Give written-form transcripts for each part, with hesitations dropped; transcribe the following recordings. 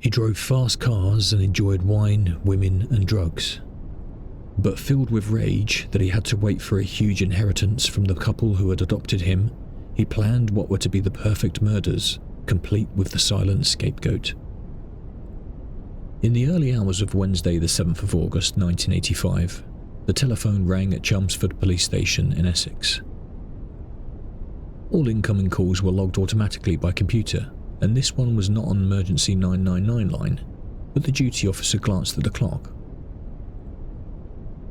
He drove fast cars and enjoyed wine, women and drugs. But filled with rage that he had to wait for a huge inheritance from the couple who had adopted him, he planned what were to be the perfect murders, complete with the silent scapegoat. In the early hours of Wednesday the 7th of August 1985, the telephone rang at Chelmsford Police Station in Essex. All incoming calls were logged automatically by computer, and this one was not on emergency 999 line, but the duty officer glanced at the clock.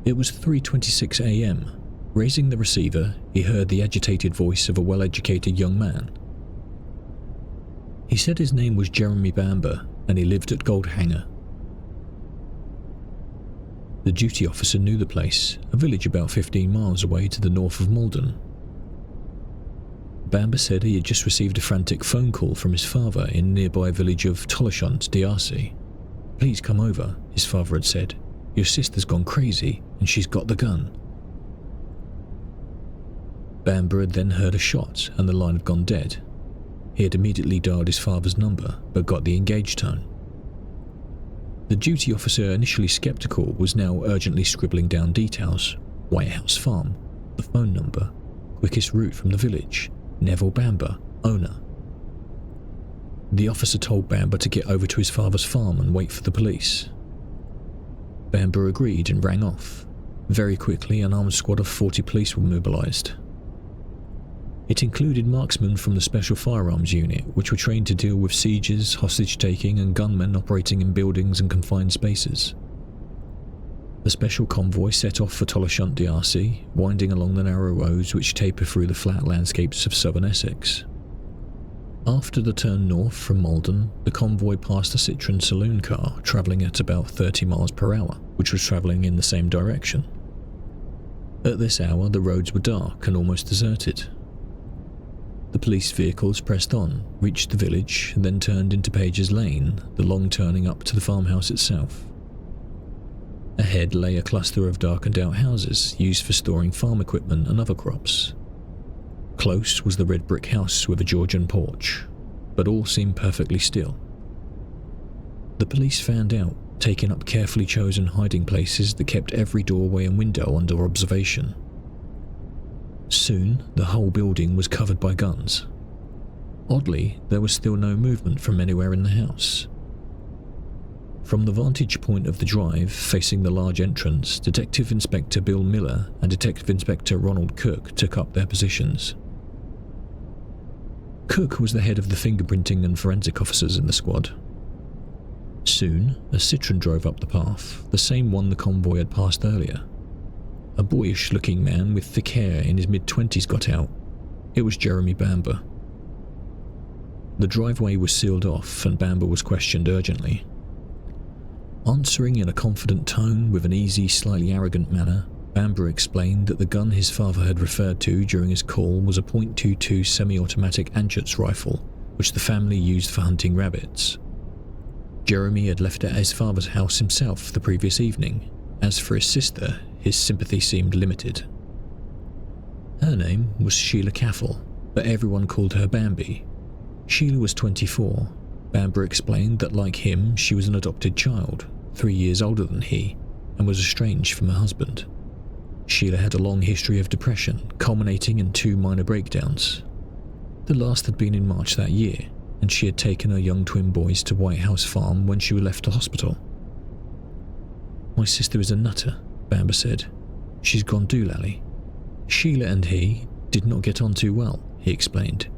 It was 3:26 a.m. Raising the receiver, he heard the agitated voice of a well-educated young man. He said his name was Jeremy Bamber and he lived at Goldhanger. The duty officer knew the place, a village about 15 miles away to the north of Malden. Bamber said he had just received a frantic phone call from his father in nearby village of Tolleshunt, DRC. "Please come over," his father had said. "Your sister's gone crazy and she's got the gun." Bamber had then heard a shot and the line had gone dead. He had immediately dialed his father's number but got the engage tone. The duty officer, initially skeptical, was now urgently scribbling down details: Whitehouse farm, the phone number, quickest route from the village, Neville Bamber, owner. The officer told Bamber to get over to his father's farm and wait for the police. Bamber agreed and rang off. Very quickly, an armed squad of 40 police were mobilised. It included marksmen from the Special Firearms Unit, which were trained to deal with sieges, hostage-taking and gunmen operating in buildings and confined spaces. The special convoy set off for Tolleshunt, DRC, winding along the narrow roads which taper through the flat landscapes of southern Essex. After the turn north from Malden, the convoy passed a Citroën saloon car travelling at about 30 miles per hour, which was travelling in the same direction. At this hour, the roads were dark and almost deserted. The police vehicles pressed on, reached the village, and then turned into Page's Lane, the long turning up to the farmhouse itself. Ahead lay a cluster of darkened out houses used for storing farm equipment and other crops. Close was the red brick house with a Georgian porch, but all seemed perfectly still. The police fanned out, taking up carefully chosen hiding places that kept every doorway and window under observation. Soon, the whole building was covered by guns. Oddly, there was still no movement from anywhere in the house. From the vantage point of the drive facing the large entrance, Detective Inspector Bill Miller and Detective Inspector Ronald Cook took up their positions. Cook was the head of the fingerprinting and forensic officers in the squad. Soon, a Citroën drove up the path, the same one the convoy had passed earlier. A boyish-looking man with thick hair in his mid-20s got out. It was Jeremy Bamber. The driveway was sealed off and Bamber was questioned urgently. Answering in a confident tone with an easy, slightly arrogant manner, Bamber explained that the gun his father had referred to during his call was a .22 semi-automatic Anschutz rifle, which the family used for hunting rabbits. Jeremy had left it at his father's house himself the previous evening. As for his sister, his sympathy seemed limited. Her name was Sheila Caffel, but everyone called her Bambi. Sheila was 24. Bamber explained that like him, she was an adopted child, 3 years older than he, and was estranged from her husband. Sheila had a long history of depression, culminating in 2 minor breakdowns. The last had been in March that year, and she had taken her young twin boys to Whitehouse farm when she left the hospital. "My sister is a nutter," Bamber said. "She's gone doolally." Sheila and he did not get on too well, he explained,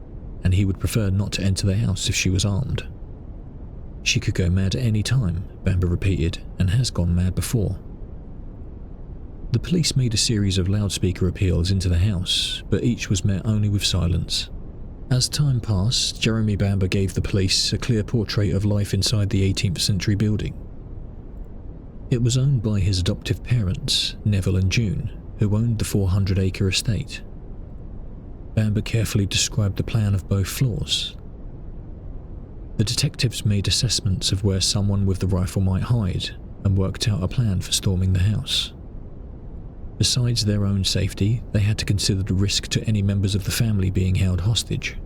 and he would prefer not to enter the house if she was armed. "She could go mad at any time," Bamber repeated, "and has gone mad before." The police made a series of loudspeaker appeals into the house, but each was met only with silence. As time passed, Jeremy Bamber gave the police a clear portrait of life inside the 18th century building. It was owned by his adoptive parents, Neville and June, who owned the 400-acre estate. Bamber carefully described the plan of both floors. The detectives made assessments of where someone with the rifle might hide and worked out a plan for storming the house. Besides their own safety, they had to consider the risk to any members of the family being held hostage.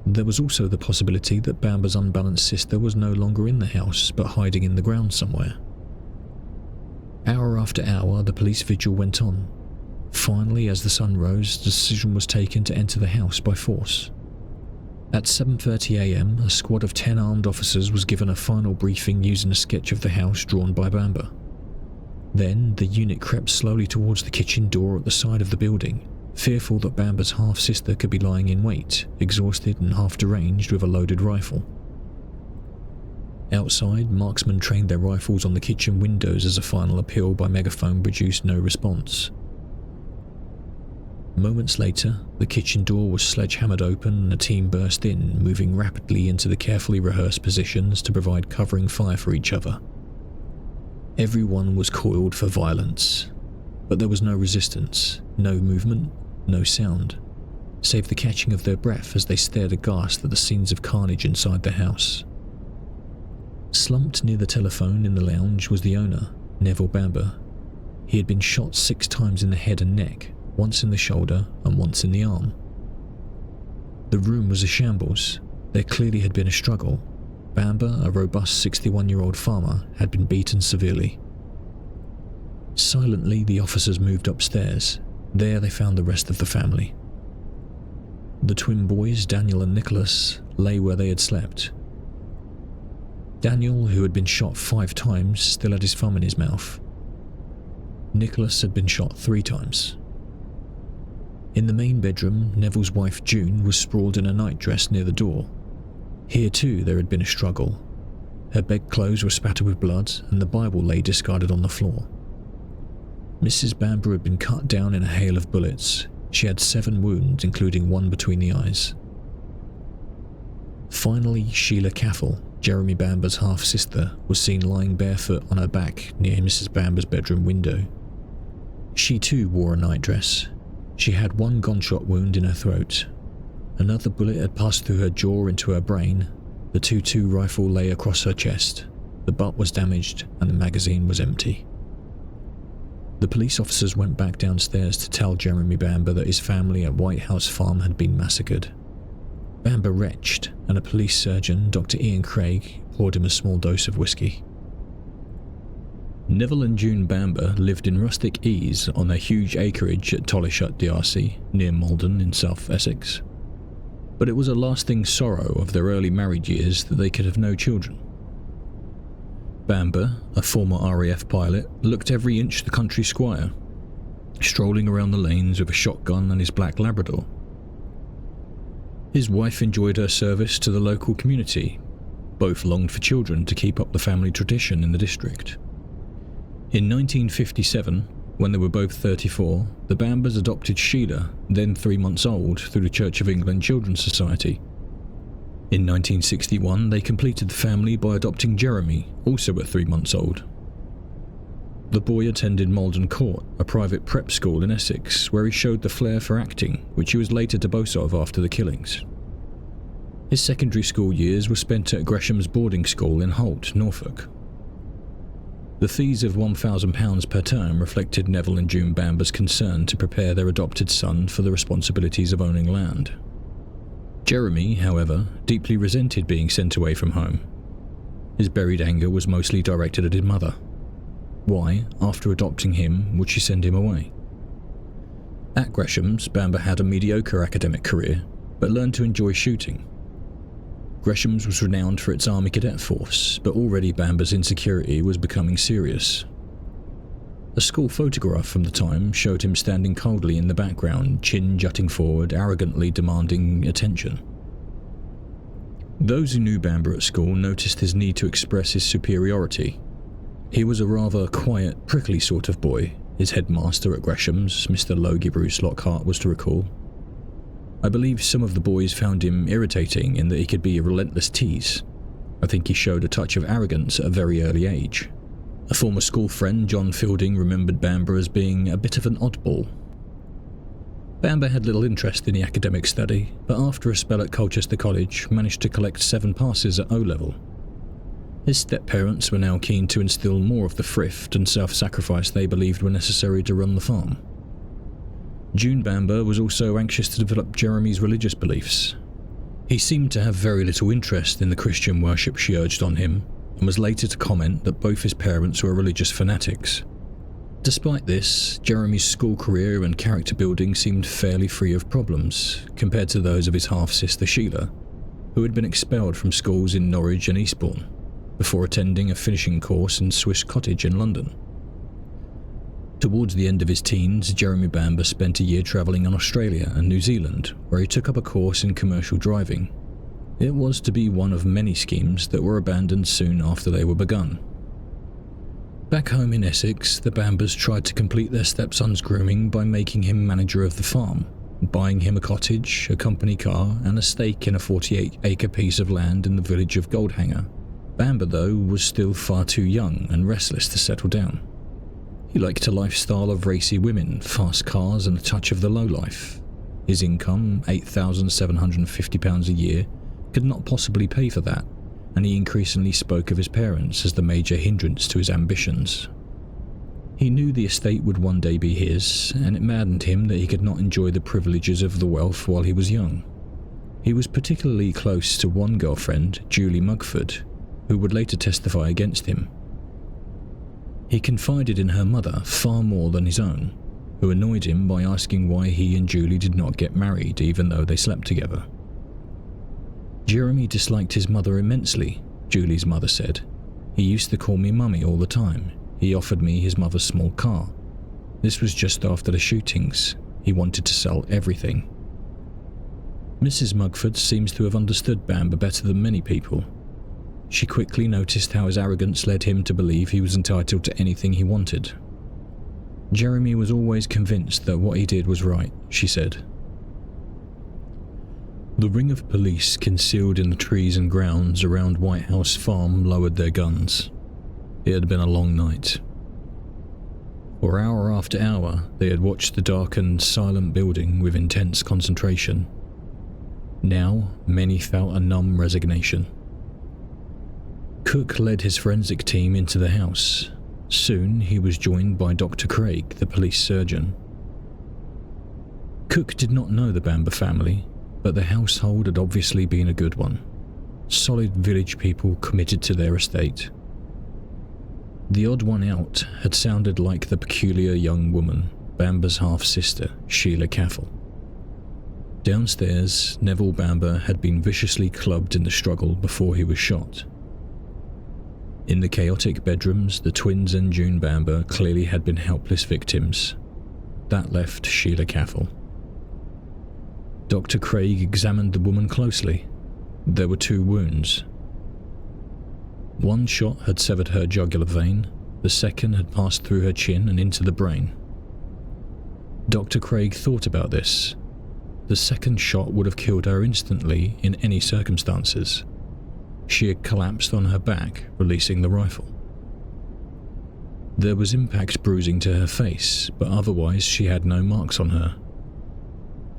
There was also the possibility that Bamber's unbalanced sister was no longer in the house but hiding in the ground somewhere. Hour after hour, the police vigil went on. Finally, as the sun rose, the decision was taken to enter the house by force. At 7:30 a.m, a squad of 10 armed officers was given a final briefing using a sketch of the house drawn by Bamber. Then, the unit crept slowly towards the kitchen door at the side of the building, fearful that Bamber's half-sister could be lying in wait, exhausted and half-deranged with a loaded rifle. Outside, marksmen trained their rifles on the kitchen windows as a final appeal by megaphone produced no response. Moments later, the kitchen door was sledgehammered open and a team burst in, moving rapidly into the carefully rehearsed positions to provide covering fire for each other. Everyone was coiled for violence, but there was no resistance, no movement, no sound, save the catching of their breath as they stared aghast at the scenes of carnage inside the house. Slumped near the telephone in the lounge was the owner, Neville Bamber. He had been shot 6 times in the head and neck, once in the shoulder and once in the arm. The room was a shambles. There clearly had been a struggle. Bamber, a robust 61-year-old farmer, had been beaten severely. Silently, the officers moved upstairs. There they found the rest of the family. The twin boys, Daniel and Nicholas, lay where they had slept. Daniel, who had been shot 5 times, still had his thumb in his mouth. Nicholas had been shot 3 times. In the main bedroom, Neville's wife June was sprawled in a nightdress near the door. Here too there had been a struggle. Her bedclothes were spattered with blood and the Bible lay discarded on the floor. Mrs. Bamber had been cut down in a hail of bullets. She had 7 wounds, including 1 between the eyes. Finally, Sheila Caffel, Jeremy Bamber's half-sister, was seen lying barefoot on her back near Mrs. Bamber's bedroom window. She too wore a nightdress. She had 1 gunshot wound in her throat. Another bullet had passed through her jaw into her brain. The .22 rifle lay across her chest. The butt was damaged and the magazine was empty. The police officers went back downstairs to tell Jeremy Bamber that his family at Whitehouse farm had been massacred. Bamber retched, and a police surgeon, Dr. Ian Craig, poured him a small dose of whiskey. Neville and June Bamber lived in rustic ease on their huge acreage at Tollishut DRC, near Malden in South Essex. But it was a lasting sorrow of their early married years that they could have no children. Bamber, a former RAF pilot, looked every inch the country squire, strolling around the lanes with a shotgun and his black Labrador. His wife enjoyed her service to the local community. Both longed for children to keep up the family tradition in the district. In 1957, when they were both 34, the Bambers adopted Sheila, then 3 months old, through the Church of England Children's Society. In 1961, they completed the family by adopting Jeremy, also at 3 months old. The boy attended Malden Court, a private prep school in Essex, where he showed the flair for acting, which he was later to boast of after the killings. His secondary school years were spent at Gresham's boarding school in Holt, Norfolk. The fees of £1,000 per term reflected Neville and June Bamber's concern to prepare their adopted son for the responsibilities of owning land. Jeremy, however, deeply resented being sent away from home. His buried anger was mostly directed at his mother. Why, after adopting him, would she send him away? At Gresham's, Bamber had a mediocre academic career, but learned to enjoy shooting. Gresham's was renowned for its Army Cadet Force, but already Bamber's insecurity was becoming serious. A school photograph from the time showed him standing coldly in the background, chin jutting forward, arrogantly demanding attention. Those who knew Bamber at school noticed his need to express his superiority. He was a rather quiet, prickly sort of boy, his headmaster at Gresham's, Mr. Logie Bruce Lockhart, was to recall. I believe some of the boys found him irritating in that he could be a relentless tease. I think he showed a touch of arrogance at a very early age. A former school friend, John Fielding, remembered Bamber as being a bit of an oddball. Bamber had little interest in the academic study, but after a spell at Colchester College, managed to collect 7 passes at O-level. His step-parents were now keen to instill more of the thrift and self-sacrifice they believed were necessary to run the farm. June Bamber was also anxious to develop Jeremy's religious beliefs. He seemed to have very little interest in the Christian worship she urged on him, and was later to comment that both his parents were religious fanatics. Despite this, Jeremy's school career and character building seemed fairly free of problems compared to those of his half-sister Sheila, who had been expelled from schools in Norwich and Eastbourne, before attending a finishing course in Swiss Cottage in London. Towards the end of his teens, Jeremy Bamber spent a year travelling in Australia and New Zealand, where he took up a course in commercial driving. It was to be one of many schemes that were abandoned soon after they were begun. Back home in Essex, the Bambers tried to complete their stepson's grooming by making him manager of the farm, buying him a cottage, a company car, and a stake in a 48-acre piece of land in the village of Goldhanger. Bamber, though, was still far too young and restless to settle down. He liked a lifestyle of racy women, fast cars, and a touch of the lowlife. His income, £8,750 a year, could not possibly pay for that, and he increasingly spoke of his parents as the major hindrance to his ambitions. He knew the estate would one day be his, and it maddened him that he could not enjoy the privileges of the wealth while he was young. He was particularly close to one girlfriend, Julie Mugford, who would later testify against him. He confided in her mother far more than his own, who annoyed him by asking why he and Julie did not get married even though they slept together. Jeremy disliked his mother immensely, Julie's mother said. He used to call me mummy all the time. He offered me his mother's small car. This was just after the shootings. He wanted to sell everything. Mrs. Mugford seems to have understood Bamber better than many people. She quickly noticed how his arrogance led him to believe he was entitled to anything he wanted. Jeremy was always convinced that what he did was right, she said. The ring of police concealed in the trees and grounds around Whitehouse Farm lowered their guns. It had been a long night. For hour after hour, they had watched the darkened, silent building with intense concentration. Now, many felt a numb resignation. Cook led his forensic team into the house. Soon, he was joined by Dr. Craig, the police surgeon. Cook did not know the Bamber family, but the household had obviously been a good one. Solid village people committed to their estate. The odd one out had sounded like the peculiar young woman, Bamber's half-sister, Sheila Caffel. Downstairs, Neville Bamber had been viciously clubbed in the struggle before he was shot. In the chaotic bedrooms, the twins and June Bamber clearly had been helpless victims. That left Sheila Caffel. Dr. Craig examined the woman closely. There were 2 wounds. One shot had severed her jugular vein, the second had passed through her chin and into the brain. Dr. Craig thought about this. The second shot would have killed her instantly in any circumstances. She had collapsed on her back, releasing the rifle. There was impact bruising to her face, but otherwise she had no marks on her.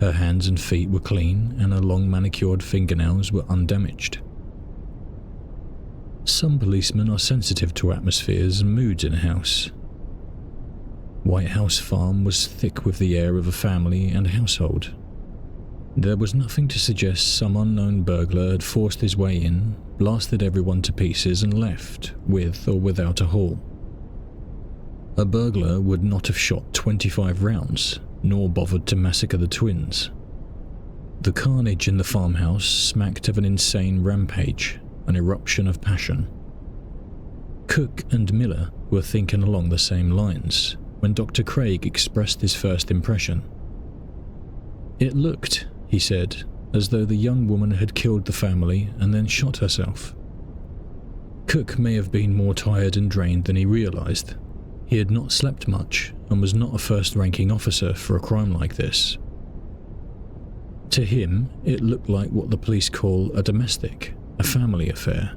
Her hands and feet were clean, and her long manicured fingernails were undamaged. Some policemen are sensitive to atmospheres and moods in a house. Whitehouse Farm was thick with the air of a family and household. There was nothing to suggest some unknown burglar had forced his way in, blasted everyone to pieces and left, with or without a haul. A burglar would not have shot 25 rounds, nor bothered to massacre the twins. The carnage in the farmhouse smacked of an insane rampage, an eruption of passion. Cook and Miller were thinking along the same lines when Dr. Craig expressed his first impression. It looked, he said, as though the young woman had killed the family and then shot herself. Cook may have been more tired and drained than he realized. He had not slept much and was not a first-ranking officer for a crime like this. To him, it looked like what the police call a domestic, a family affair.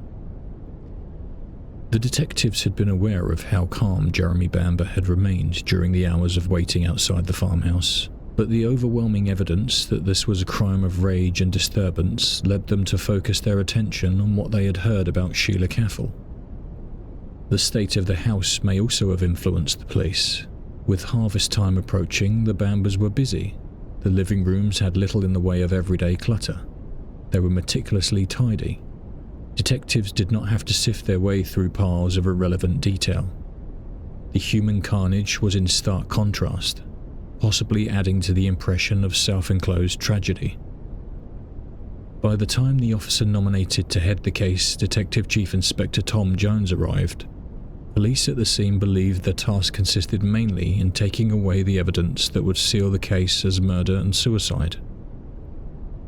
The detectives had been aware of how calm Jeremy Bamber had remained during the hours of waiting outside the farmhouse, but the overwhelming evidence that this was a crime of rage and disturbance led them to focus their attention on what they had heard about Sheila Caffel. The state of the house may also have influenced the police. With harvest time approaching, the Bambers were busy. The living rooms had little in the way of everyday clutter. They were meticulously tidy. Detectives did not have to sift their way through piles of irrelevant detail. The human carnage was in stark contrast, possibly adding to the impression of self-enclosed tragedy. By the time the officer nominated to head the case, Detective Chief Inspector Tom Jones, arrived, police at the scene believed their task consisted mainly in taking away the evidence that would seal the case as murder and suicide.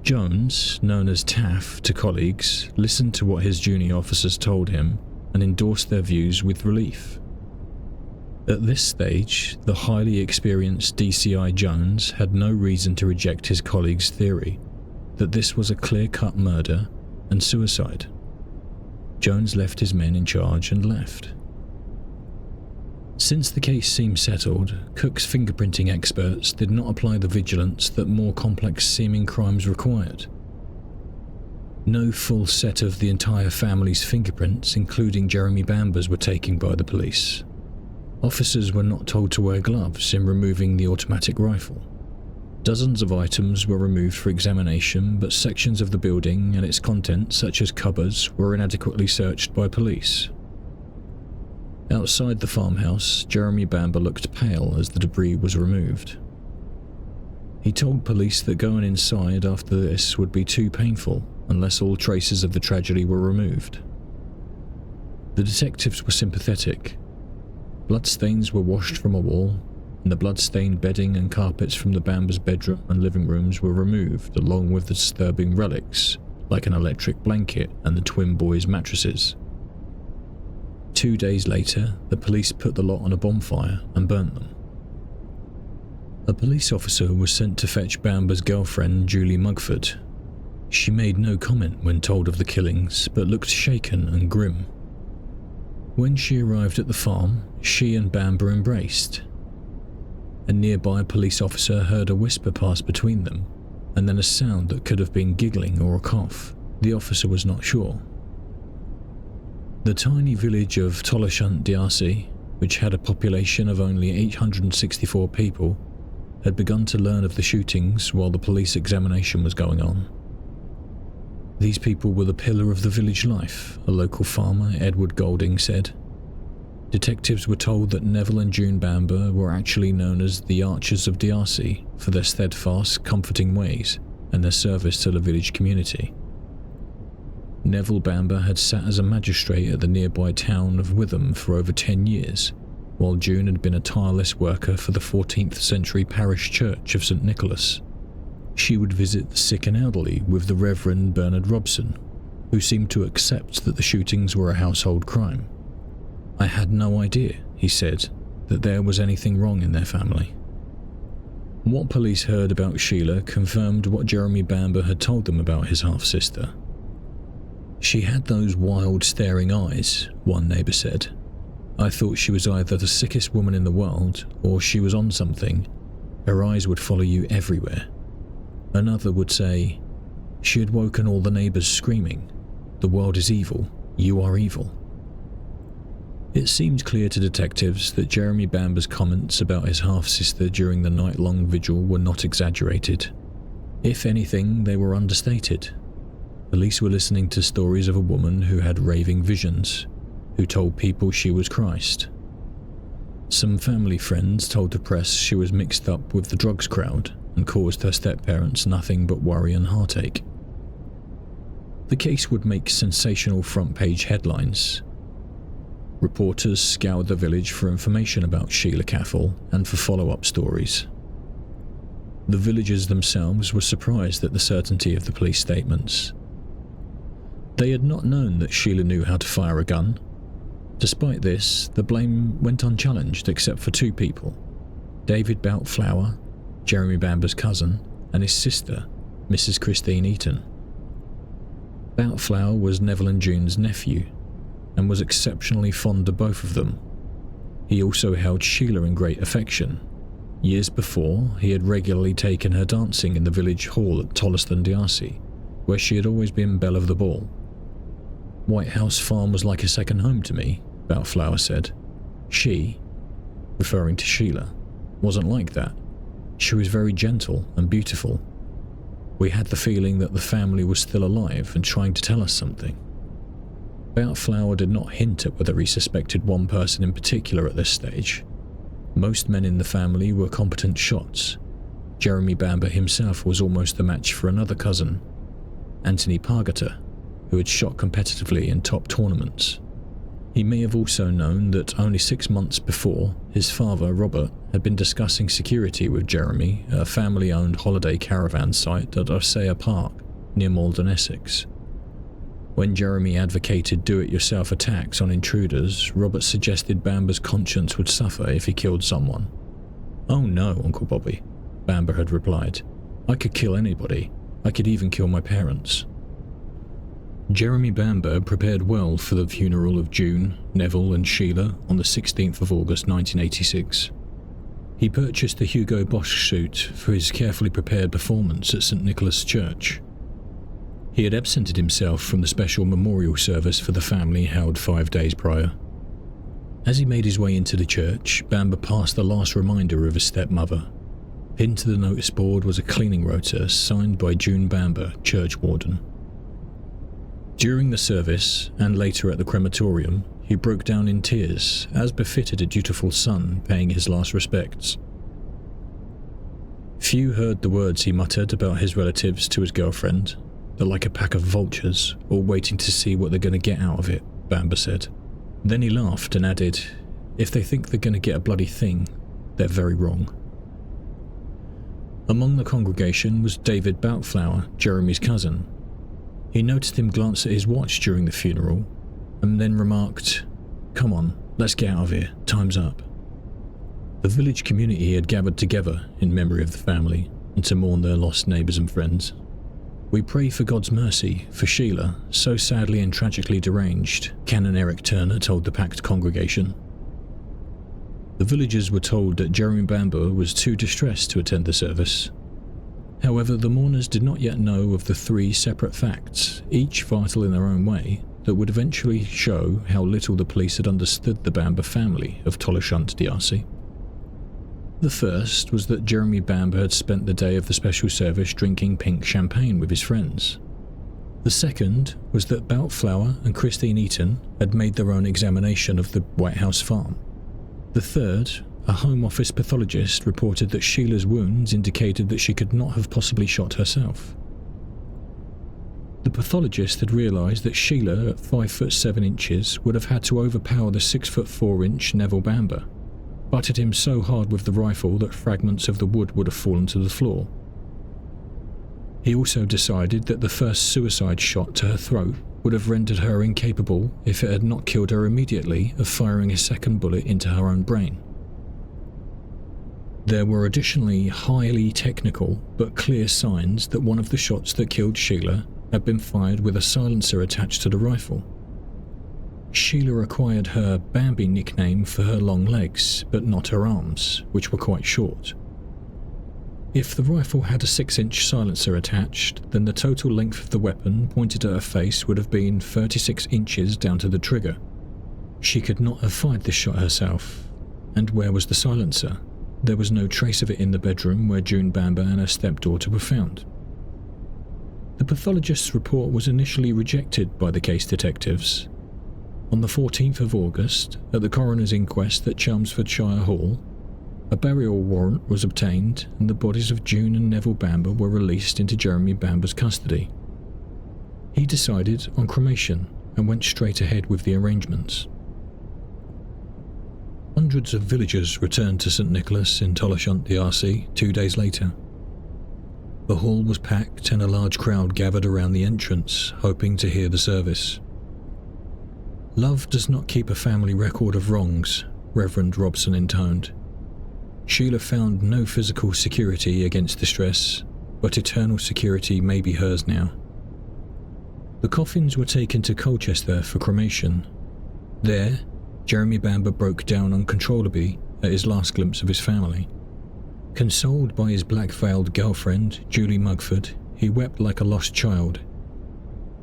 Jones, known as Taff to colleagues, listened to what his junior officers told him and endorsed their views with relief. At this stage, the highly experienced DCI Jones had no reason to reject his colleagues' theory that this was a clear-cut murder and suicide. Jones left his men in charge and left. Since the case seemed settled, Cook's fingerprinting experts did not apply the vigilance that more complex-seeming crimes required. No full set of the entire family's fingerprints, including Jeremy Bamber's, were taken by the police. Officers were not told to wear gloves in removing the automatic rifle. Dozens of items were removed for examination, but sections of the building and its contents, such as cupboards, were inadequately searched by police. Outside the farmhouse, Jeremy Bamber looked pale as the debris was removed. He told police that going inside after this would be too painful unless all traces of the tragedy were removed. The detectives were sympathetic. Bloodstains were washed from a wall, and the blood-stained bedding and carpets from the Bamber's bedroom and living rooms were removed, along with the disturbing relics, like an electric blanket and the twin boys' mattresses. 2 days later, the police put the lot on a bonfire and burnt them. A police officer was sent to fetch Bamber's girlfriend, Julie Mugford. She made no comment when told of the killings, but looked shaken and grim. When she arrived at the farm, she and Bamber embraced. A nearby police officer heard a whisper pass between them, and then a sound that could have been giggling or a cough. The officer was not sure. The tiny village of Toloshunt Diarcy, which had a population of only 864 people, had begun to learn of the shootings while the police examination was going on. These people were the pillar of the village life, a local farmer, Edward Golding, said. Detectives were told that Neville and June Bamber were actually known as the Archers of Diarcy for their steadfast, comforting ways and their service to the village community. Neville Bamber had sat as a magistrate at the nearby town of Witham for over 10 years, while June had been a tireless worker for the 14th century parish church of St. Nicholas. She would visit the sick and elderly with the Reverend Bernard Robson, who seemed to accept that the shootings were a household crime. "I had no idea," he said, "that there was anything wrong in their family." What police heard about Sheila confirmed what Jeremy Bamber had told them about his half-sister. "She had those wild, staring eyes," one neighbour said. "I thought she was either the sickest woman in the world or she was on something. Her eyes would follow you everywhere." Another would say, "She had woken all the neighbours screaming, 'The world is evil, you are evil.'" It seemed clear to detectives that Jeremy Bamber's comments about his half-sister during the night-long vigil were not exaggerated. If anything, they were understated. Police were listening to stories of a woman who had raving visions, who told people she was Christ. Some family friends told the press she was mixed up with the drugs crowd and caused her step-parents nothing but worry and heartache. The case would make sensational front-page headlines. Reporters scoured the village for information about Sheila Cathal and for follow-up stories. The villagers themselves were surprised at the certainty of the police statements. They had not known that Sheila knew how to fire a gun. Despite this, the blame went unchallenged except for 2 people, David Boutflower, Jeremy Bamber's cousin, and his sister, Mrs. Christine Eaton. Boutflower was Neville and June's nephew, and was exceptionally fond of both of them. He also held Sheila in great affection. Years before, he had regularly taken her dancing in the village hall at Toloshunt Diarcy, where she had always been belle of the ball. "Whitehouse farm was like a second home to me," Boutflower said. "She," referring to Sheila, "wasn't like that. She was very gentle and beautiful." We had the feeling that the family was still alive and trying to tell us something. Boutflower did not hint at whether he suspected one person in particular at this stage. Most men in the family were competent shots. Jeremy Bamber himself was almost a match for another cousin, Anthony Pargeter, who had shot competitively in top tournaments. He may have also known that only 6 months before, his father, Robert, had been discussing security with Jeremy at a family-owned holiday caravan site at Osea Park, near Malden, Essex. When Jeremy advocated do-it-yourself attacks on intruders, Robert suggested Bamber's conscience would suffer if he killed someone. "Oh no, Uncle Bobby," Bamber had replied. "I could kill anybody. I could even kill my parents." Jeremy Bamber prepared well for the funeral of June, Neville and Sheila on the 16th of August 1986. He purchased a Hugo Boss suit for his carefully prepared performance at St. Nicholas Church. He had absented himself from the special memorial service for the family held 5 days prior. As he made his way into the church, Bamber passed the last reminder of his stepmother. Pinned to the notice board was a cleaning rota signed by June Bamber, church warden. During the service, and later at the crematorium, he broke down in tears, as befitted a dutiful son paying his last respects. Few heard the words he muttered about his relatives to his girlfriend. "They're like a pack of vultures, all waiting to see what they're going to get out of it," Bamber said. Then he laughed and added, "If they think they're going to get a bloody thing, they're very wrong." Among the congregation was David Boutflower, Jeremy's cousin. He noticed him glance at his watch during the funeral, and then remarked, "Come on, let's get out of here, time's up." The village community had gathered together in memory of the family and to mourn their lost neighbours and friends. "We pray for God's mercy for Sheila, so sadly and tragically deranged," Canon Eric Turner told the packed congregation. The villagers were told that Jeremy Bamber was too distressed to attend the service. However, the mourners did not yet know of the 3 separate facts, each vital in their own way, that would eventually show how little the police had understood the Bamber family of Tollershunt, DRC. The first was that Jeremy Bamber had spent the day of the special service drinking pink champagne with his friends. The second was that Boutflower and Christine Eaton had made their own examination of the Whitehouse farm. The third, a Home Office pathologist reported that Sheila's wounds indicated that she could not have possibly shot herself. The pathologist had realised that Sheila, at 5'7" would have had to overpower the 6'4" Neville Bamber, butted him so hard with the rifle that fragments of the wood would have fallen to the floor. He also decided that the first suicide shot to her throat would have rendered her incapable, if it had not killed her immediately, of firing a second bullet into her own brain. There were additionally highly technical but clear signs that one of the shots that killed Sheila had been fired with a silencer attached to the rifle. Sheila acquired her Bambi nickname for her long legs, but not her arms, which were quite short. If the rifle had a 6-inch silencer attached, then the total length of the weapon pointed at her face would have been 36 inches down to the trigger. She could not have fired this shot herself. And where was the silencer? There was no trace of it in the bedroom where June Bamber and her stepdaughter were found. The pathologist's report was initially rejected by the case detectives. On the 14th of August, at the coroner's inquest at Chelmsfordshire Hall, a burial warrant was obtained and the bodies of June and Neville Bamber were released into Jeremy Bamber's custody. He decided on cremation and went straight ahead with the arrangements. Hundreds of villagers returned to St. Nicholas in Tollershunt, DRC, 2 days later. The hall was packed and a large crowd gathered around the entrance, hoping to hear the service. "Love does not keep a family record of wrongs," Reverend Robson intoned. "Sheila found no physical security against distress, but eternal security may be hers now." The coffins were taken to Colchester for cremation. There, Jeremy Bamber broke down uncontrollably at his last glimpse of his family. Consoled by his black-veiled girlfriend, Julie Mugford, he wept like a lost child.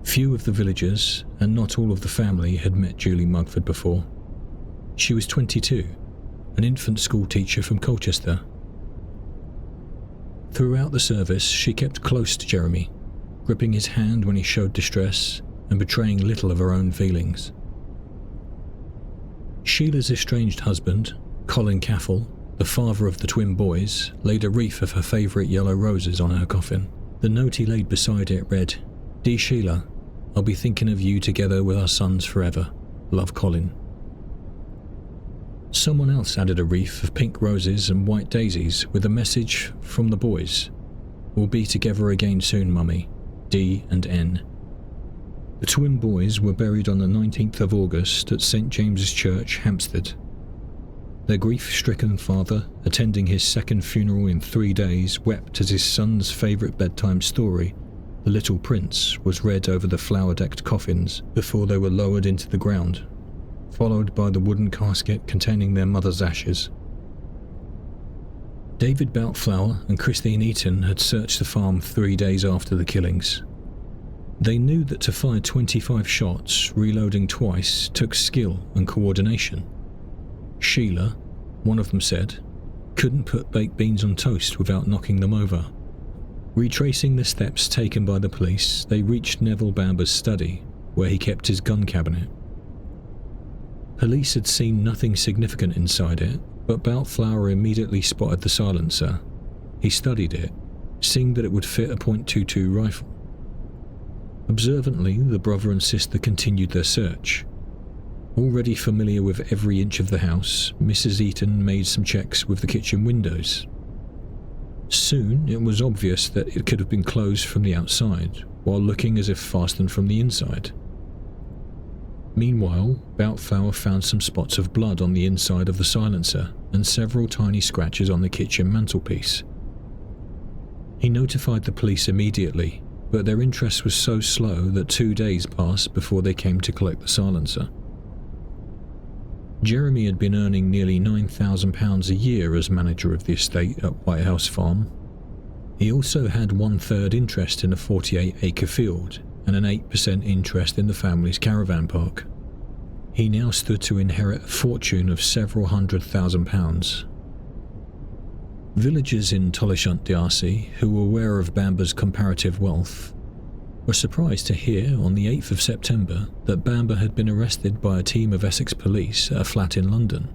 Few of the villagers, and not all of the family, had met Julie Mugford before. She was 22, an infant school teacher from Colchester. Throughout the service, she kept close to Jeremy, gripping his hand when he showed distress and betraying little of her own feelings. Sheila's estranged husband, Colin Caffell, the father of the twin boys, laid a wreath of her favourite yellow roses on her coffin. The note he laid beside it read, "Dear Sheila, I'll be thinking of you together with our sons forever. Love, Colin." Someone else added a wreath of pink roses and white daisies with a message from the boys. "We'll be together again soon, Mummy. D and N." The twin boys were buried on the 19th of August at St James's Church, Hampstead. Their grief-stricken father, attending his second funeral in 3 days, wept as his son's favourite bedtime story, The Little Prince, was read over the flower-decked coffins before they were lowered into the ground, followed by the wooden casket containing their mother's ashes. David Beltflower and Christine Eaton had searched the farm 3 days after the killings. They knew that to fire 25 shots, reloading twice, took skill and coordination. Sheila, one of them said, couldn't put baked beans on toast without knocking them over. Retracing the steps taken by the police, they reached Neville Bamber's study, where he kept his gun cabinet. Police had seen nothing significant inside it, but Beltflower immediately spotted the silencer. He studied it, seeing that it would fit a .22 rifle. Observantly, the brother and sister continued their search. Already familiar with every inch of the house, Mrs. Eaton made some checks with the kitchen windows. Soon, it was obvious that it could have been closed from the outside, while looking as if fastened from the inside. Meanwhile, Beltflower found some spots of blood on the inside of the silencer and several tiny scratches on the kitchen mantelpiece. He notified the police immediately, but their interest was so slow that 2 days passed before they came to collect the silencer. Jeremy had been earning nearly £9,000 a year as manager of the estate at Whitehouse Farm. He also had 1/3 interest in a 48-acre field and an 8% interest in the family's caravan park. He now stood to inherit a fortune of several £100,000. Villagers in Tolleshunt-D'Arcy, who were aware of Bamber's comparative wealth, were surprised to hear on the 8th of September that Bamber had been arrested by a team of Essex police at a flat in London.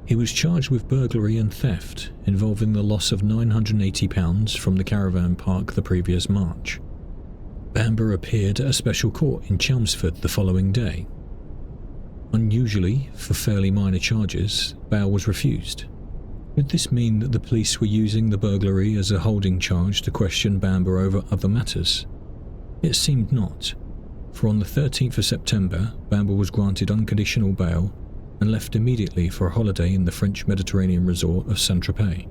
He was charged with burglary and theft involving the loss of £980 from the caravan park the previous March. Bamber appeared at a special court in Chelmsford the following day. Unusually, for fairly minor charges, bail was refused. Could this mean that the police were using the burglary as a holding charge to question Bamber over other matters? It seemed not, for on the 13th of September, Bamber was granted unconditional bail and left immediately for a holiday in the French Mediterranean resort of Saint-Tropez.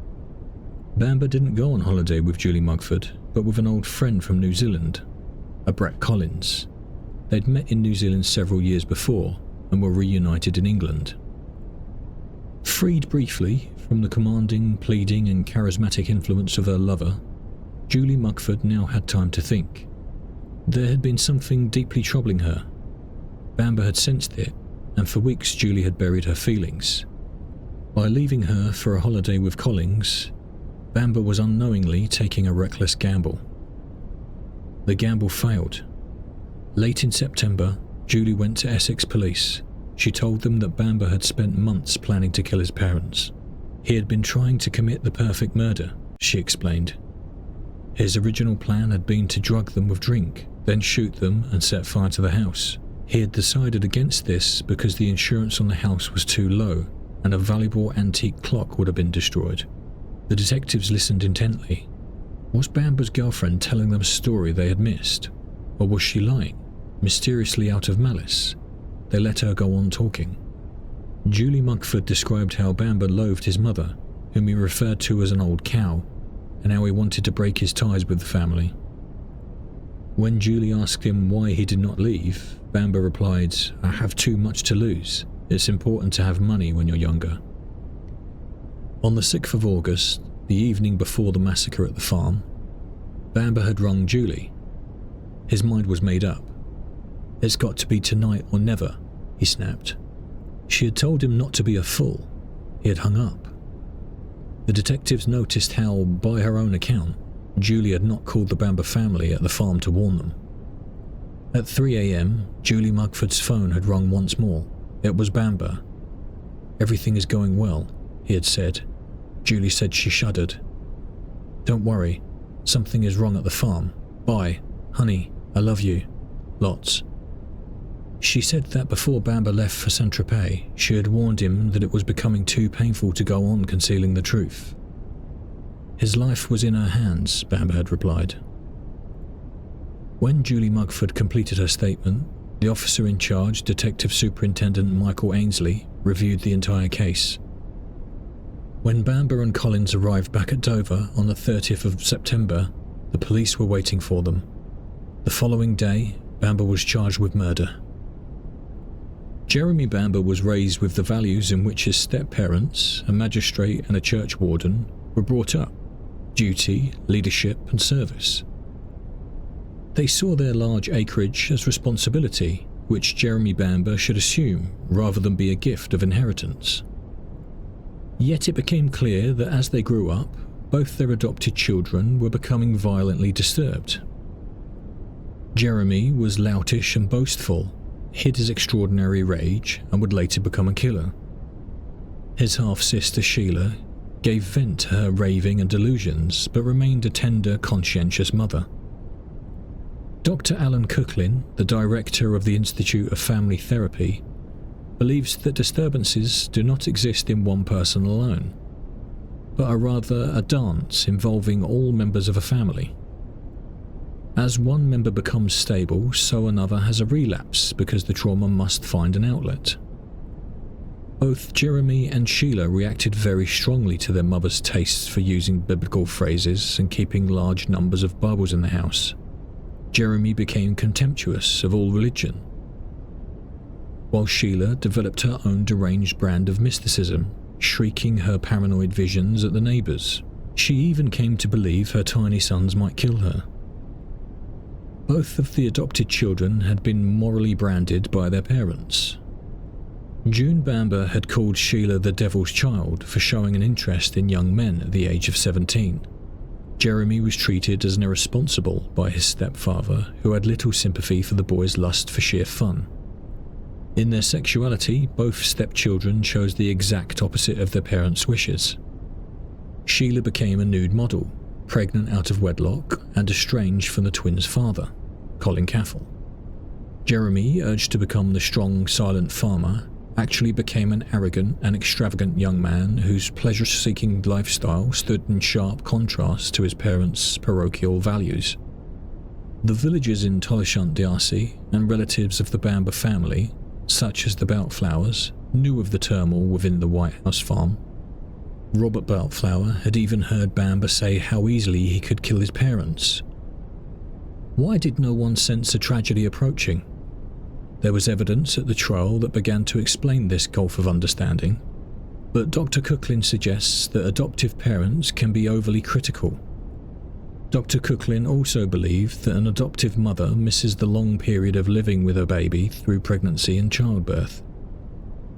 Bamber didn't go on holiday with Julie Mugford, but with an old friend from New Zealand, a Brett Collins. They'd met in New Zealand several years before and were reunited in England. Freed briefly from the commanding, pleading and charismatic influence of her lover, Julie Mugford now had time to think. There had been something deeply troubling her. Bamber had sensed it, and for weeks Julie had buried her feelings. By leaving her for a holiday with Collins, Bamber was unknowingly taking a reckless gamble. The gamble failed. Late in September, Julie went to Essex police. She told them that Bamber had spent months planning to kill his parents. He had been trying to commit the perfect murder, she explained. His original plan had been to drug them with drink, then shoot them and set fire to the house. He had decided against this because the insurance on the house was too low and a valuable antique clock would have been destroyed. The detectives listened intently. Was Bamber's girlfriend telling them a story they had missed? Or was she lying, mysteriously out of malice? They let her go on talking. Julie Mugford described how Bamber loathed his mother, whom he referred to as an old cow, and how he wanted to break his ties with the family. When Julie asked him why he did not leave, Bamber replied, "I have too much to lose. It's important to have money when you're younger." On the 6th of August, the evening before the massacre at the farm, Bamber had rung Julie. His mind was made up. "It's got to be tonight or never," he snapped. She had told him not to be a fool. He had hung up. The detectives noticed how, by her own account, Julie had not called the Bamber family at the farm to warn them. At 3 a.m, Julie Mugford's phone had rung once more. It was Bamber. "Everything is going well," he had said. Julie said she shuddered. "Don't worry, something is wrong at the farm. Bye, honey, I love you. Lots." She said that before Bamber left for Saint-Tropez, she had warned him that it was becoming too painful to go on concealing the truth. His life was in her hands, Bamber had replied. When Julie Mugford completed her statement, the officer in charge, Detective Superintendent Michael Ainsley, reviewed the entire case. When Bamber and Collins arrived back at Dover on the 30th of September, the police were waiting for them. The following day, Bamber was charged with murder. Jeremy Bamber was raised with the values in which his step-parents, a magistrate and a church warden, were brought up: duty, leadership and service. They saw their large acreage as responsibility, which Jeremy Bamber should assume rather than be a gift of inheritance. Yet it became clear that as they grew up, both their adopted children were becoming violently disturbed. Jeremy was loutish and boastful, hid his extraordinary rage, and would later become a killer. His half-sister Sheila gave vent to her raving and delusions, but remained a tender, conscientious mother. Dr. Alan Cooklin, the director of the Institute of Family Therapy, believes that disturbances do not exist in one person alone, but are rather a dance involving all members of a family. As one member becomes stable, so another has a relapse because the trauma must find an outlet. Both Jeremy and Sheila reacted very strongly to their mother's tastes for using biblical phrases and keeping large numbers of Bibles in the house. Jeremy became contemptuous of all religion, while Sheila developed her own deranged brand of mysticism, shrieking her paranoid visions at the neighbours. She even came to believe her tiny sons might kill her. Both of the adopted children had been morally branded by their parents. June Bamber had called Sheila the devil's child for showing an interest in young men at the age of 17. Jeremy was treated as an irresponsible by his stepfather, who had little sympathy for the boy's lust for sheer fun. In their sexuality, both stepchildren chose the exact opposite of their parents' wishes. Sheila became a nude model, pregnant out of wedlock and estranged from the twins' father, Colin Caffell. Jeremy, urged to become the strong, silent farmer, actually became an arrogant and extravagant young man whose pleasure-seeking lifestyle stood in sharp contrast to his parents' parochial values. The villagers in Tolleshunt-D'Arcy and relatives of the Bamber family, such as the Boutflowers, knew of the turmoil within the Whitehouse farm. Robert Boutflower had even heard Bamber say how easily he could kill his parents. Why did no one sense a tragedy approaching? There was evidence at the trial that began to explain this gulf of understanding, but Dr. Cooklin suggests that adoptive parents can be overly critical. Dr. Cooklin also believed that an adoptive mother misses the long period of living with her baby through pregnancy and childbirth.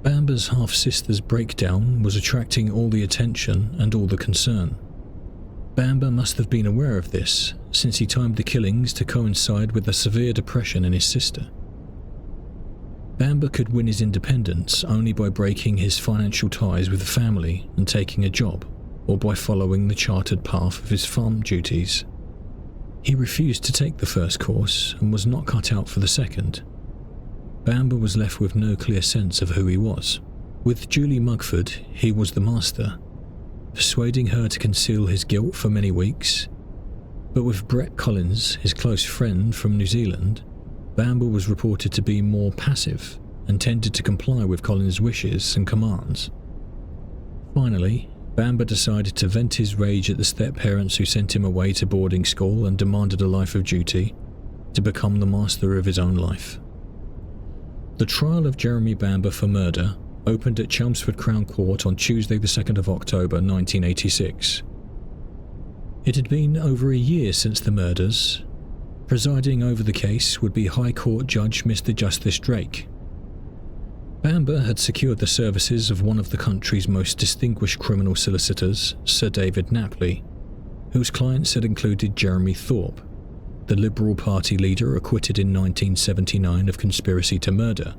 Bamber's half-sister's breakdown was attracting all the attention and all the concern. Bamber must have been aware of this, since he timed the killings to coincide with a severe depression in his sister. Bamber could win his independence only by breaking his financial ties with the family and taking a job, or by following the chartered path of his farm duties. He refused to take the first course and was not cut out for the second. Bamber was left with no clear sense of who he was. With Julie Mugford, he was the master, persuading her to conceal his guilt for many weeks. But with Brett Collins, his close friend from New Zealand, Bamber was reported to be more passive and tended to comply with Collins' wishes and commands. Finally, Bamber decided to vent his rage at the step-parents who sent him away to boarding school and demanded a life of duty, to become the master of his own life. The trial of Jeremy Bamber for murder opened at Chelmsford Crown Court on Tuesday the 2nd of October 1986. It had been over a year since the murders. Presiding over the case would be High Court Judge Mr. Justice Drake. Bamber had secured the services of one of the country's most distinguished criminal solicitors, Sir David Napley, whose clients had included Jeremy Thorpe, the Liberal Party leader acquitted in 1979 of conspiracy to murder,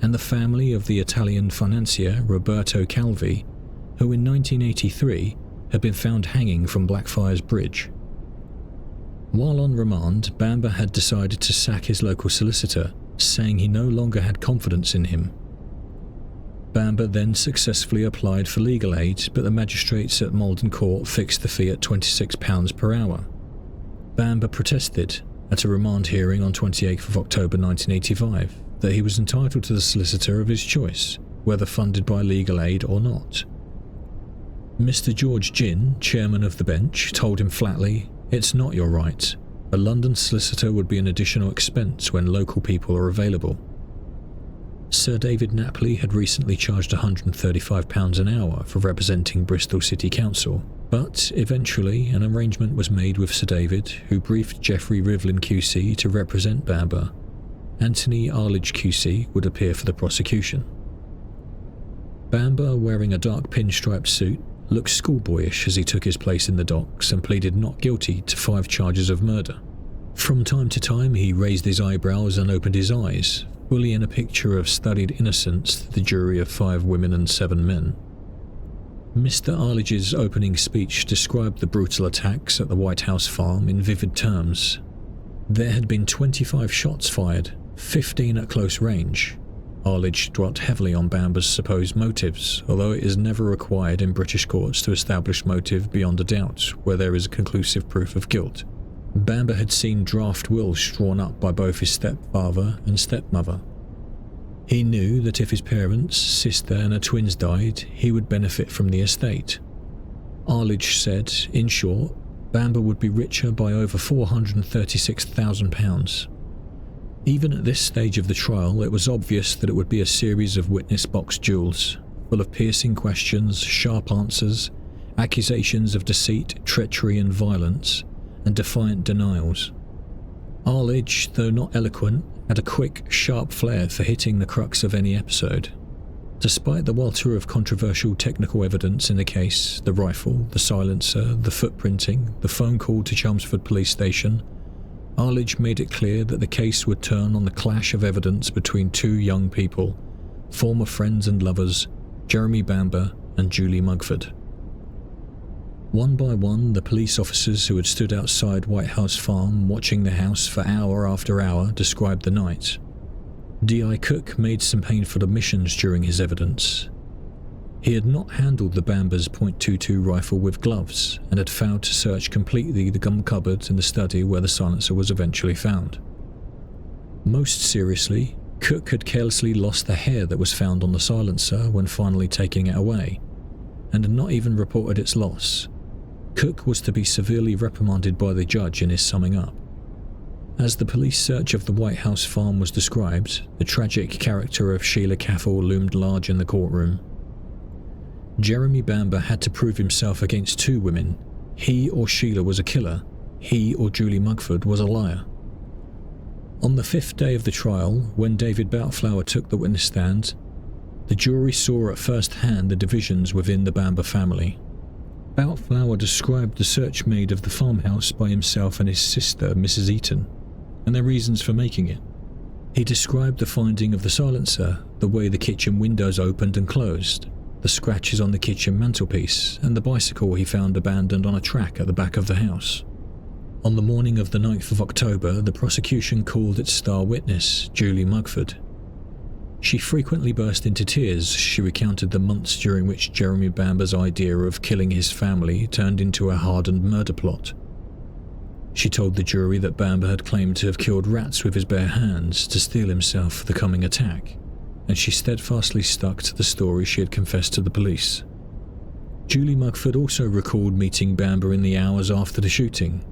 and the family of the Italian financier Roberto Calvi, who in 1983 had been found hanging from Blackfriars Bridge. While on remand, Bamber had decided to sack his local solicitor, saying he no longer had confidence in him. Bamber then successfully applied for legal aid, but the magistrates at Malden Court fixed the fee at £26 per hour. Bamber protested at a remand hearing on 28th of October 1985 that he was entitled to the solicitor of his choice, whether funded by legal aid or not. Mr. George Ginn, chairman of the bench, told him flatly, "It's not your right. A London solicitor would be an additional expense when local people are available." Sir David Napley had recently charged £135 an hour for representing Bristol City Council, but eventually an arrangement was made with Sir David, who briefed Geoffrey Rivlin QC to represent Bamber. Anthony Arledge QC would appear for the prosecution. Bamber, wearing a dark pinstriped suit, looked schoolboyish as he took his place in the docks and pleaded not guilty to 5 charges of murder. From time to time he raised his eyebrows and opened his eyes, fully in a picture of studied innocence to the jury of 5 women and 7 men. Mr. Arledge's opening speech described the brutal attacks at the Whitehouse farm in vivid terms. There had been 25 shots fired, 15 at close range. Arledge dwelt heavily on Bamber's supposed motives, although it is never required in British courts to establish motive beyond a doubt where there is conclusive proof of guilt. Bamber had seen draft wills drawn up by both his stepfather and stepmother. He knew that if his parents, sister and her twins died, he would benefit from the estate. Arledge said, in short, Bamber would be richer by over £436,000. Even at this stage of the trial, it was obvious that it would be a series of witness box duels, full of piercing questions, sharp answers, accusations of deceit, treachery and violence, and defiant denials. Arledge, though not eloquent, had a quick, sharp flair for hitting the crux of any episode. Despite the welter of controversial technical evidence in the case, the rifle, the silencer, the footprinting, the phone call to Chelmsford Police Station, Arledge made it clear that the case would turn on the clash of evidence between 2 young people, former friends and lovers, Jeremy Bamber and Julie Mugford. One by one, the police officers who had stood outside Whitehouse Farm watching the house for hour after hour described the night. D.I. Cook made some painful admissions during his evidence. He had not handled the Bamber's .22 rifle with gloves and had failed to search completely the gun cupboard in the study where the silencer was eventually found. Most seriously, Cook had carelessly lost the hair that was found on the silencer when finally taking it away, and had not even reported its loss. Cook was to be severely reprimanded by the judge in his summing up. As the police search of the Whitehouse farm was described, the tragic character of Sheila Caffel loomed large in the courtroom. Jeremy Bamber had to prove himself against 2 women. He or Sheila was a killer. He or Julie Mugford was a liar. On the 5th day of the trial, when David Boutflower took the witness stand, the jury saw at first hand the divisions within the Bamber family. Boutflower described the search made of the farmhouse by himself and his sister, Mrs. Eaton, and their reasons for making it. He described the finding of the silencer, the way the kitchen windows opened and closed, the scratches on the kitchen mantelpiece, and the bicycle he found abandoned on a track at the back of the house. On the morning of the 9th of October, the prosecution called its star witness, Julie Mugford. She frequently burst into tears as she recounted the months during which Jeremy Bamber's idea of killing his family turned into a hardened murder plot. She told the jury that Bamber had claimed to have killed rats with his bare hands to steel himself for the coming attack, and she steadfastly stuck to the story she had confessed to the police. Julie Mugford also recalled meeting Bamber in the hours after the shooting.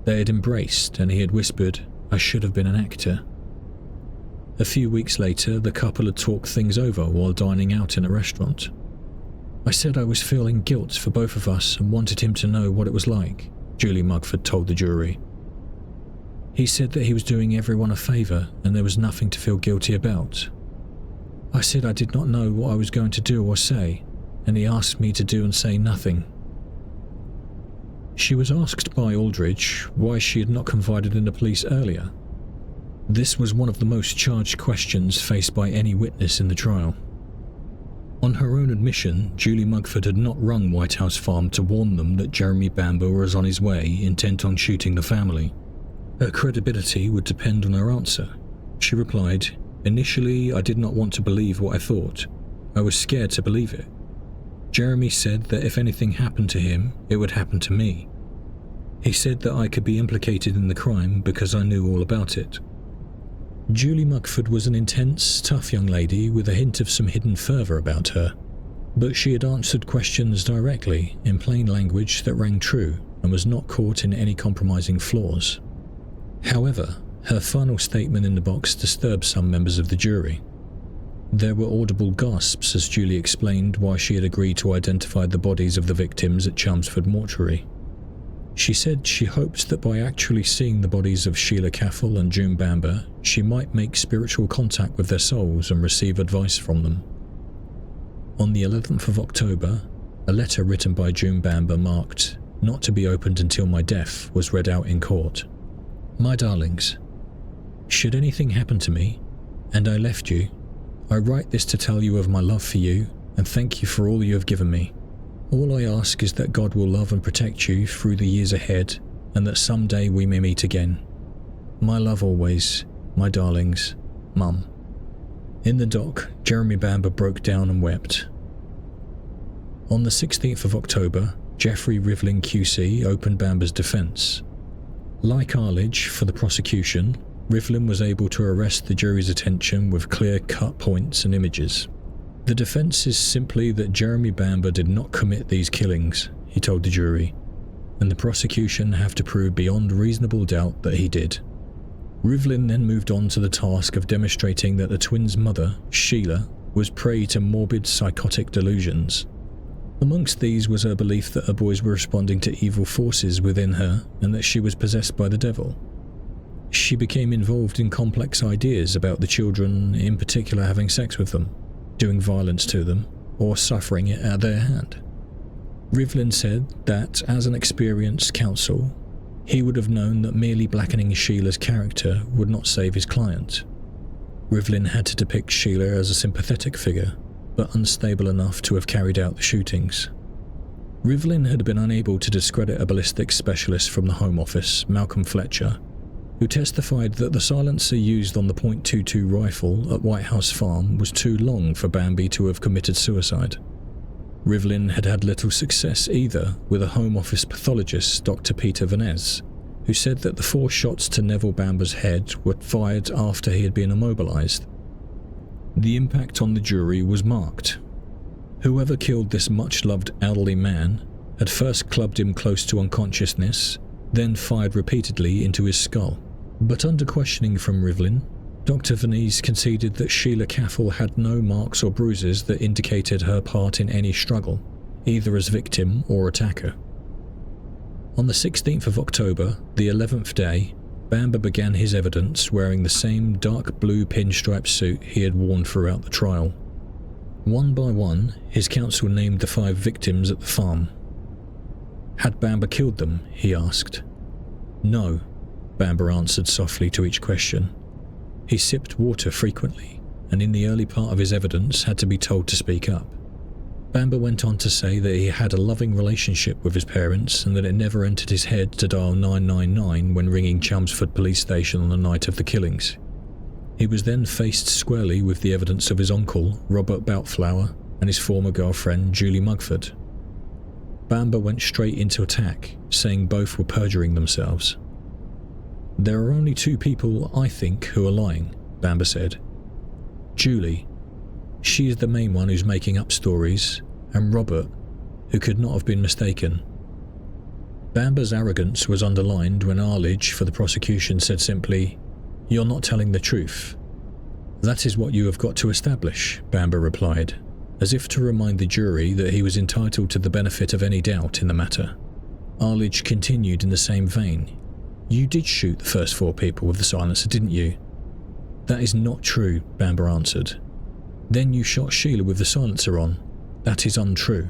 They had embraced and he had whispered, "I should have been an actor." A few weeks later, the couple had talked things over while dining out in a restaurant. "I said I was feeling guilt for both of us and wanted him to know what it was like," Julie Mugford told the jury. "He said that he was doing everyone a favour and there was nothing to feel guilty about." I said I did not know what I was going to do or say, and he asked me to do and say nothing. She was asked by Aldridge why she had not confided in the police earlier. This was one of the most charged questions faced by any witness in the trial. On her own admission, Julie Mugford had not rung Whitehouse Farm to warn them that Jeremy Bamber was on his way, intent on shooting the family. Her credibility would depend on her answer. She replied, "Initially, I did not want to believe what I thought. I was scared to believe it. Jeremy said that if anything happened to him, it would happen to me. He said that I could be implicated in the crime because I knew all about it." Julie Mugford was an intense, tough young lady with a hint of some hidden fervour about her, but she had answered questions directly, in plain language that rang true, and was not caught in any compromising flaws. However, her final statement in the box disturbed some members of the jury. There were audible gasps as Julie explained why she had agreed to identify the bodies of the victims at Chelmsford Mortuary. She said she hoped that by actually seeing the bodies of Sheila Caffel and June Bamber, she might make spiritual contact with their souls and receive advice from them. On the 11th of October, a letter written by June Bamber marked, "Not to be opened until my death," was read out in court. "My darlings, should anything happen to me, and I left you, I write this to tell you of my love for you and thank you for all you have given me. All I ask is that God will love and protect you through the years ahead and that someday we may meet again. My love always, my darlings, Mum." In the dock, Jeremy Bamber broke down and wept. On the 16th of October, Geoffrey Rivlin QC opened Bamber's defence. Like Arledge for the prosecution, Rivlin was able to arrest the jury's attention with clear-cut points and images. "The defence is simply that Jeremy Bamber did not commit these killings," he told the jury, "and the prosecution have to prove beyond reasonable doubt that he did." Rivlin then moved on to the task of demonstrating that the twins' mother, Sheila, was prey to morbid psychotic delusions. Amongst these was her belief that her boys were responding to evil forces within her and that she was possessed by the devil. She became involved in complex ideas about the children, in particular having sex with them, doing violence to them, or suffering it at their hand. Rivlin said that, as an experienced counsel, he would have known that merely blackening Sheila's character would not save his client. Rivlin had to depict Sheila as a sympathetic figure, but unstable enough to have carried out the shootings. Rivlin had been unable to discredit a ballistics specialist from the Home Office, Malcolm Fletcher, who testified that the silencer used on the .22 rifle at Whitehouse Farm was too long for Bambi to have committed suicide. Rivlin had had little success either with a Home Office pathologist, Dr. Peter Vanez, who said that the 4 shots to Neville Bamber's head were fired after he had been immobilised. The impact on the jury was marked. Whoever killed this much-loved elderly man had first clubbed him close to unconsciousness, then fired repeatedly into his skull. But under questioning from Rivlin, Dr. Vanez conceded that Sheila Caffel had no marks or bruises that indicated her part in any struggle, either as victim or attacker. On the 16th of October, the 11th day, Bamber began his evidence wearing the same dark blue pinstripe suit he had worn throughout the trial. One by one, his counsel named the 5 victims at the farm. "Had Bamber killed them?" he asked. "No," Bamber answered softly to each question. He sipped water frequently, and in the early part of his evidence had to be told to speak up. Bamber went on to say that he had a loving relationship with his parents and that it never entered his head to dial 999 when ringing Chelmsford Police Station on the night of the killings. He was then faced squarely with the evidence of his uncle, Robert Boutflower, and his former girlfriend, Julie Mugford. Bamber went straight into attack, saying both were perjuring themselves. "There are only 2 people, I think, who are lying," Bamber said. "Julie. She is the main one who's making up stories, and Robert, who could not have been mistaken." Bamber's arrogance was underlined when Arledge for the prosecution said simply, "You're not telling the truth." "That is what you have got to establish," Bamber replied, as if to remind the jury that he was entitled to the benefit of any doubt in the matter. Arledge continued in the same vein. "You did shoot the first 4 people with the silencer, didn't you?" "That is not true," Bamber answered. Then you shot Sheila with the silencer on. That is untrue.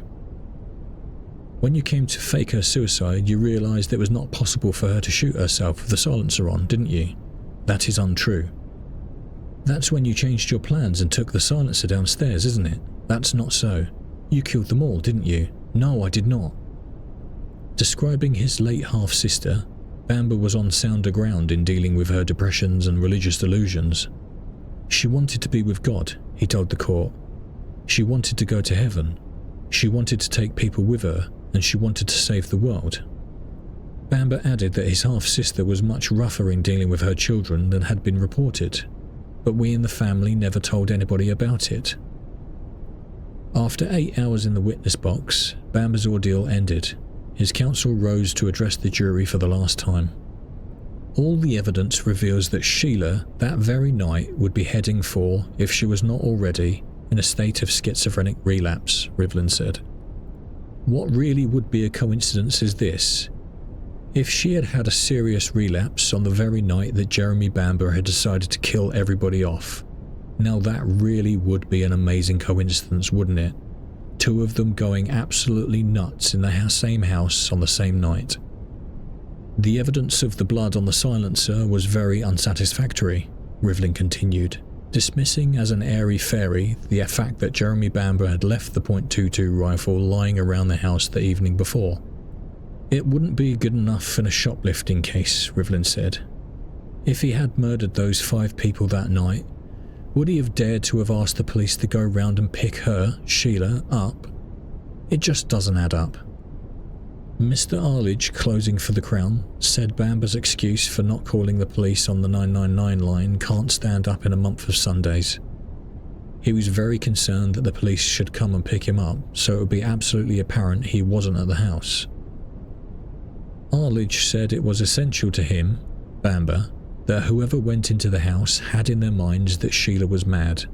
When you came to fake her suicide, you realised it was not possible for her to shoot herself with the silencer on, didn't you? That is untrue. That's when you changed your plans and took the silencer downstairs, isn't it? That's not so. You killed them all, didn't you? No, I did not. Describing his late half-sister, Bamber was on sounder ground in dealing with her depressions and religious delusions. She wanted to be with God, he told the court. She wanted to go to heaven. She wanted to take people with her, and she wanted to save the world. Bamber added that his half-sister was much rougher in dealing with her children than had been reported, but we in the family never told anybody about it. After 8 hours in the witness box, Bamber's ordeal ended. His counsel rose to address the jury for the last time. All the evidence reveals that Sheila, that very night, would be heading for, if she was not already, in a state of schizophrenic relapse, Rivlin said. What really would be a coincidence is this. If she had had a serious relapse on the very night that Jeremy Bamber had decided to kill everybody off, now that really would be an amazing coincidence, wouldn't it? Two of them going absolutely nuts in the same house on the same night. The evidence of the blood on the silencer was very unsatisfactory, Rivlin continued, dismissing as an airy-fairy the fact that Jeremy Bamber had left the .22 rifle lying around the house the evening before. It wouldn't be good enough in a shoplifting case, Rivlin said. If he had murdered those 5 people that night, would he have dared to have asked the police to go round and pick her, Sheila, up? It just doesn't add up. Mr. Arledge, closing for the Crown, said Bamber's excuse for not calling the police on the 999 line can't stand up in a month of Sundays. He was very concerned that the police should come and pick him up, so it would be absolutely apparent he wasn't at the house. Arledge said it was essential to him, Bamber, that whoever went into the house had in their minds that Sheila was mad.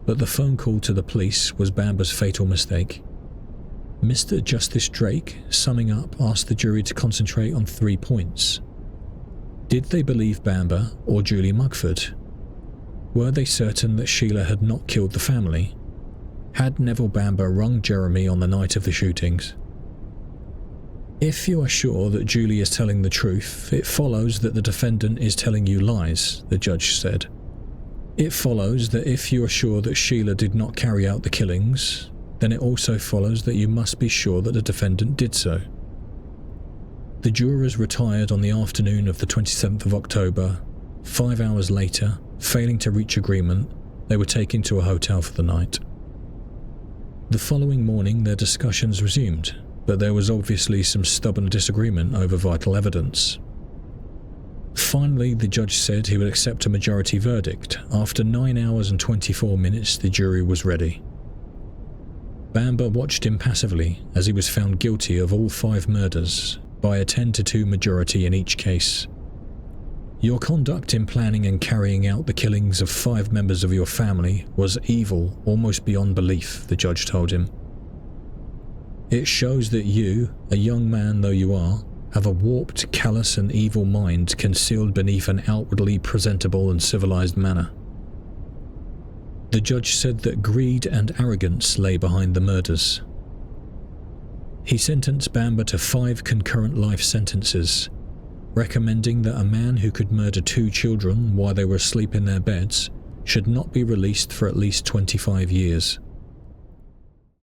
But the phone call to the police was Bamber's fatal mistake. Mr. Justice Drake, summing up, asked the jury to concentrate on 3 points. Did they believe Bamber or Julie Mugford? Were they certain that Sheila had not killed the family? Had Neville Bamber wronged Jeremy on the night of the shootings? If you are sure that Julie is telling the truth, it follows that the defendant is telling you lies, the judge said. It follows that if you are sure that Sheila did not carry out the killings, then it also follows that you must be sure that the defendant did so. The jurors retired on the afternoon of the 27th of October. 5 hours later, failing to reach agreement, they were taken to a hotel for the night. The following morning their discussions resumed, but there was obviously some stubborn disagreement over vital evidence. Finally, the judge said he would accept a majority verdict. After 9 hours and 24 minutes, the jury was ready. Bamber watched impassively as he was found guilty of all 5 murders by a 10-2 majority in each case. Your conduct in planning and carrying out the killings of 5 members of your family was evil almost beyond belief, the judge told him. It shows that you, a young man though you are, have a warped, callous and evil mind concealed beneath an outwardly presentable and civilized manner. The judge said that greed and arrogance lay behind the murders. He sentenced Bamber to 5 concurrent life sentences, recommending that a man who could murder 2 children while they were asleep in their beds should not be released for at least 25 years.